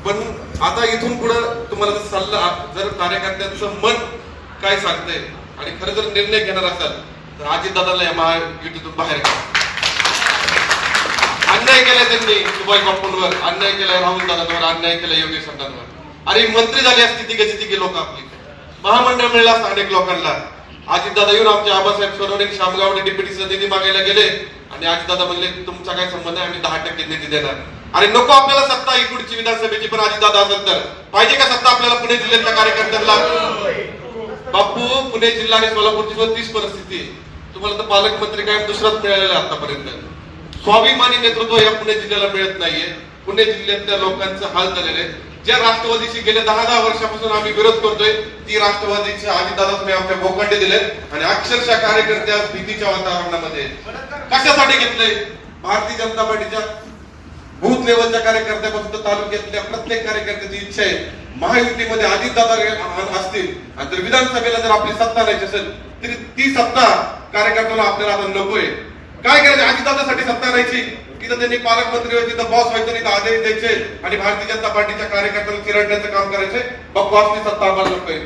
पण आता इथून पुढे तुम्हाला सल्ला, जर कार्यकर्त्यांचं मन काय सांगतंय आणि खरं जर निर्णय घेणार असाल तर अजितदादाला या महायुतीतून बाहेर काढा. अन्याय केलाय त्यांनी सुभाष बापूंवर, अन्याय केलाय राहुल दादांवर, अन्याय केलाय योगेश अण्णांवर. अरे मंत्री झाली असती तिघे लोक आपली, महामंडळ मिळलं असतं अनेक लोकांना. अजितदादा येऊन आमचे आबासाहेब सोनवणे शामगावने डिप्युटीचा निधी मागायला गेले आणि अजितदादा म्हणले तुमचा काय संबंध आहे, आम्ही 10% निधी देणार. अरे नको आपल्याला सत्ता ही पुढची विधानसभेची, पण अजितदादा असेल तर पाहिजे का सत्ता आपल्याला पुणे जिल्ह्यातल्या कार्यकर्त्यांना? बापू, पुणे जिल्हा आणि सोलापूरची तीच परिस्थिती आहे. तुम्हाला तर पालकमंत्री काय दुसराच मिळालेला आहे आतापर्यंत. स्वाभिमानी नेतृत्व या पुणे जिल्ह्याला मिळत नाहीये. पुणे जिल्ह्यातल्या लोकांचं हाल झालेले. ज्या राष्ट्रवादीशी गेल्या 10 वर्षापासून आम्ही विरोध करतोय, ती राष्ट्रवादीच्या अजितदादा तुम्ही आमच्या भोकांडे दिले आणि अक्षरशः कार्यकर्त्या भीतीच्या वातावरणामध्ये. कशासाठी घेतलंय? भारतीय जनता पार्टीच्या बूथ लेवलच्या कार्यकर्त्यापासून तालुक्यातल्या प्रत्येक कार्यकर्त्याची इच्छा आहे महायुतीमध्ये अजितदादा असतील आणि जर विधानसभेला जर आपली सत्ता नाही असेल तरी ती सत्ता कार्यकर्त्यांना आपल्याला आता नकोय. काय करायचं? अजितदादासाठी सत्ता राहायची, तिथं त्यांनी पालकमंत्री व्हायचे, तिथं बॉस व्हायचं, तिथं आदेश द्यायचे आणि भारतीय जनता पार्टीच्या कार्यकर्त्यांना चिरडण्याचं काम करायचे. बॉसनी सत्ता आम्हाला नकोय.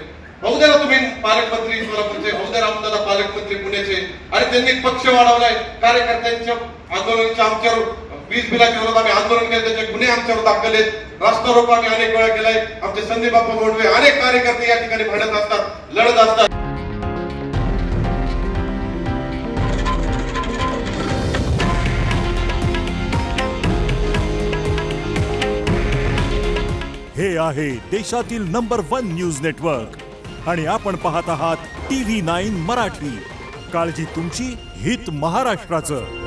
होऊ द्या ना तुम्ही पालकमंत्री सोलापूरचे, होऊ द्या रामदादा पालकमंत्री पुण्याचे. आणि त्यांनी पक्ष वाढवलाय. कार्यकर्त्यांच्या आंदोलनाच्या आमच्यावर वीज बिलाच्या विरोधात आम्ही आंदोलन केले, त्याचे गुन्हे आमच्यावर दाखल आहेत. रास्ता रोको आम्ही अनेक वेळा केलाय. आमचे संदीप बाप्पा मोडवे अनेक कार्यकर्ते या ठिकाणी भांडत असतात, लढत असतात. हे आहे देशातील नंबर 1 न्यूज नेटवर्क आणि आपण पाहत आहात TV9 मराठी. काळजी तुमची, हित महाराष्ट्राचं.